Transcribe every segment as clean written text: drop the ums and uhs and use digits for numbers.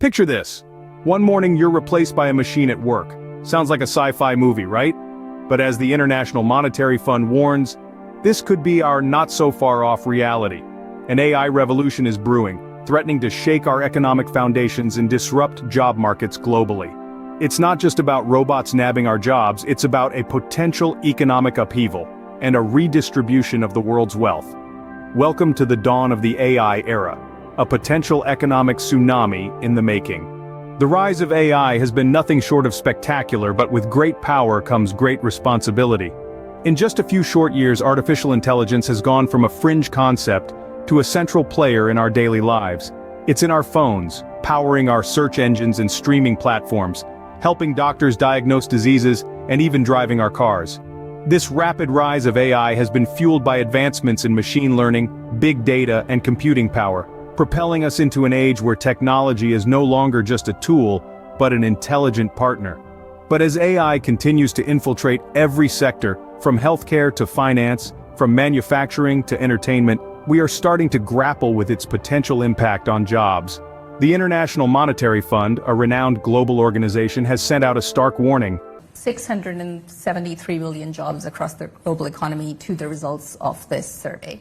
Picture this. One morning you're replaced by a machine at work. Sounds like a sci-fi movie, right? But as the International Monetary Fund warns, this could be our not-so-far-off reality. An AI revolution is brewing, threatening to shake our economic foundations and disrupt job markets globally. It's not just about robots nabbing our jobs, it's about a potential economic upheaval and a redistribution of the world's wealth. Welcome to the dawn of the AI era, a potential economic tsunami in the making. The rise of AI has been nothing short of spectacular, but with great power comes great responsibility. In just a few short years, artificial intelligence has gone from a fringe concept to a central player in our daily lives. It's in our phones, powering our search engines and streaming platforms, helping doctors diagnose diseases, and even driving our cars. This rapid rise of AI has been fueled by advancements in machine learning, big data, and computing power, propelling us into an age where technology is no longer just a tool, but an intelligent partner. But as AI continues to infiltrate every sector, from healthcare to finance, from manufacturing to entertainment, we are starting to grapple with its potential impact on jobs. The International Monetary Fund, a renowned global organization, has sent out a stark warning. 673 million jobs across the global economy to the results of this survey.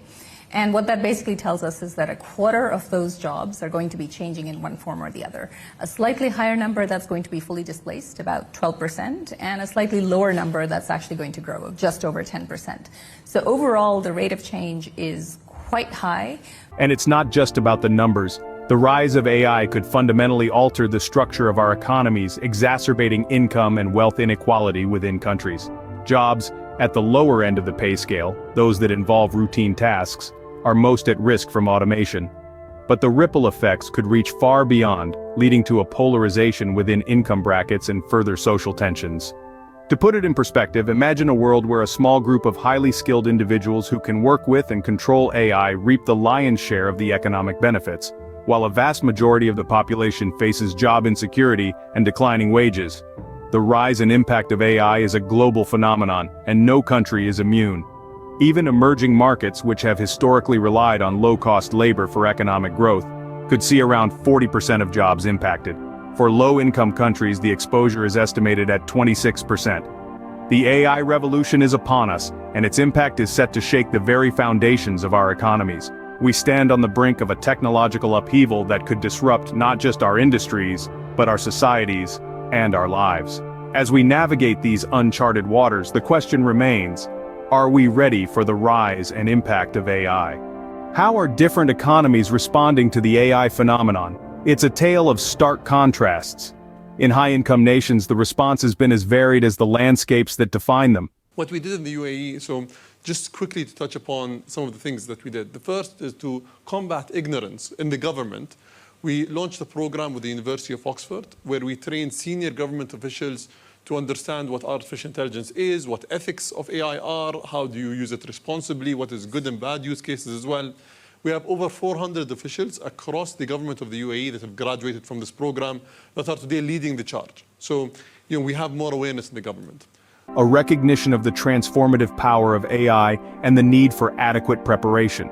And what that basically tells us is that a quarter of those jobs are going to be changing in one form or the other. A slightly higher number that's going to be fully displaced, about 12%, and a slightly lower number that's actually going to grow, just over 10%. So overall, the rate of change is quite high. And it's not just about the numbers. The rise of AI could fundamentally alter the structure of our economies, exacerbating income and wealth inequality within countries. Jobs at the lower end of the pay scale, those that involve routine tasks, are most at risk from automation. But the ripple effects could reach far beyond, leading to a polarization within income brackets and further social tensions. To put it in perspective, imagine a world where a small group of highly skilled individuals who can work with and control AI reap the lion's share of the economic benefits, while a vast majority of the population faces job insecurity and declining wages. The rise and impact of AI is a global phenomenon, and no country is immune. Even emerging markets, which have historically relied on low-cost labor for economic growth, could see around 40% of jobs impacted. For low-income countries, the exposure is estimated at 26%. The AI revolution is upon us, and its impact is set to shake the very foundations of our economies. We stand on the brink of a technological upheaval that could disrupt not just our industries, but our societies and our lives. As we navigate these uncharted waters, the question remains, are we ready for the rise and impact of AI? How are different economies responding to the AI phenomenon? It's a tale of stark contrasts. In high-income nations, the response has been as varied as the landscapes that define them. What we did in the UAE, so just quickly to touch upon some of the things that we did. The first is to combat ignorance in the government. We launched a program with the University of Oxford where we train senior government officials to understand what artificial intelligence is, what ethics of AI are, how do you use it responsibly, what is good and bad use cases as well. We have over 400 officials across the government of the UAE that have graduated from this program that are today leading the charge. So, we have more awareness in the government. A recognition of the transformative power of AI and the need for adequate preparation.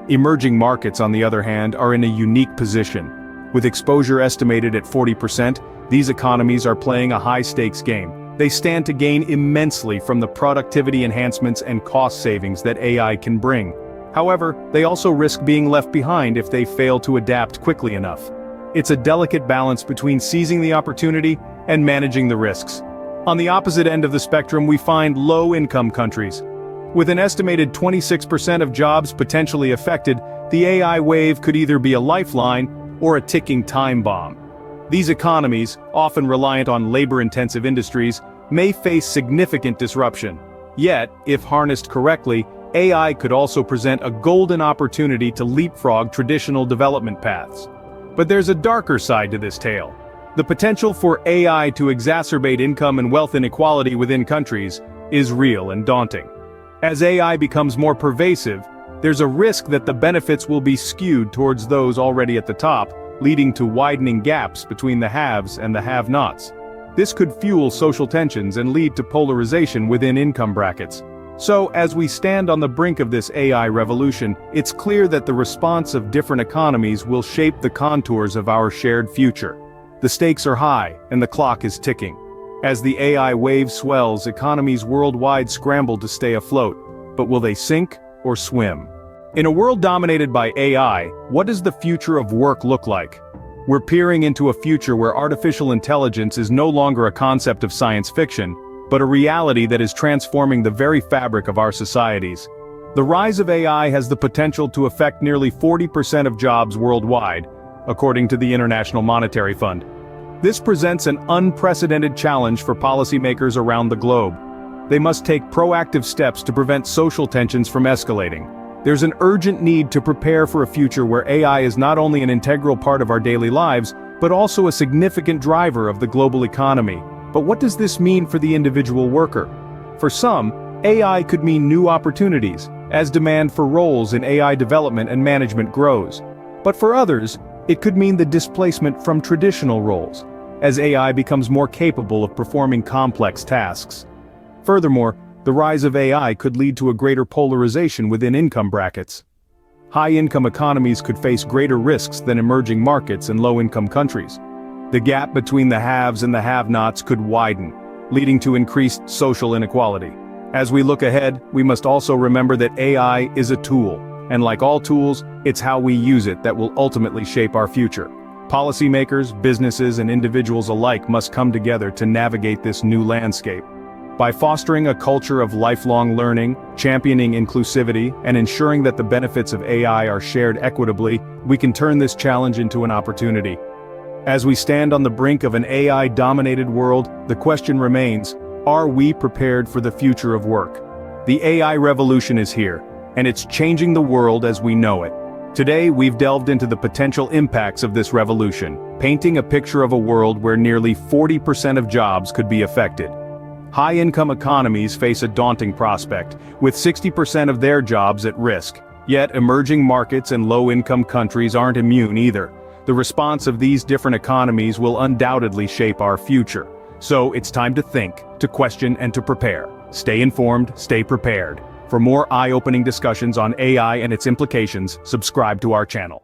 Emerging markets, on the other hand, are in a unique position. With exposure estimated at 40%, these economies are playing a high-stakes game. They stand to gain immensely from the productivity enhancements and cost savings that AI can bring. However, they also risk being left behind if they fail to adapt quickly enough. It's a delicate balance between seizing the opportunity and managing the risks. On the opposite end of the spectrum, we find low-income countries. With an estimated 26% of jobs potentially affected, the AI wave could either be a lifeline or a ticking time bomb. These economies, often reliant on labor-intensive industries, may face significant disruption. Yet, if harnessed correctly, AI could also present a golden opportunity to leapfrog traditional development paths. But there's a darker side to this tale. The potential for AI to exacerbate income and wealth inequality within countries is real and daunting. As AI becomes more pervasive, there's a risk that the benefits will be skewed towards those already at the top, leading to widening gaps between the haves and the have-nots. This could fuel social tensions and lead to polarization within income brackets. So, as we stand on the brink of this AI revolution, it's clear that the response of different economies will shape the contours of our shared future. The stakes are high, and the clock is ticking. As the AI wave swells, economies worldwide scramble to stay afloat. But will they sink or swim? In a world dominated by AI, what does the future of work look like? We're peering into a future where artificial intelligence is no longer a concept of science fiction, but a reality that is transforming the very fabric of our societies. The rise of AI has the potential to affect nearly 40% of jobs worldwide, according to the International Monetary Fund. This presents an unprecedented challenge for policymakers around the globe. They must take proactive steps to prevent social tensions from escalating. There's an urgent need to prepare for a future where AI is not only an integral part of our daily lives, but also a significant driver of the global economy. But what does this mean for the individual worker? For some, AI could mean new opportunities, as demand for roles in AI development and management grows. But for others, it could mean the displacement from traditional roles, as AI becomes more capable of performing complex tasks. Furthermore, the rise of AI could lead to a greater polarization within income brackets. High-income economies could face greater risks than emerging markets and low-income countries. The gap between the haves and the have-nots could widen, leading to increased social inequality. As we look ahead, we must also remember that AI is a tool, and like all tools, it's how we use it that will ultimately shape our future. Policymakers, businesses, and individuals alike must come together to navigate this new landscape. By fostering a culture of lifelong learning, championing inclusivity, and ensuring that the benefits of AI are shared equitably, we can turn this challenge into an opportunity. As we stand on the brink of an AI-dominated world, the question remains, are we prepared for the future of work? The AI revolution is here, and it's changing the world as we know it. Today, we've delved into the potential impacts of this revolution, painting a picture of a world where nearly 40% of jobs could be affected. High-income economies face a daunting prospect, with 60% of their jobs at risk. Yet emerging markets and low-income countries aren't immune either. The response of these different economies will undoubtedly shape our future. So it's time to think, to question, and to prepare. Stay informed, stay prepared. For more eye-opening discussions on AI and its implications, subscribe to our channel.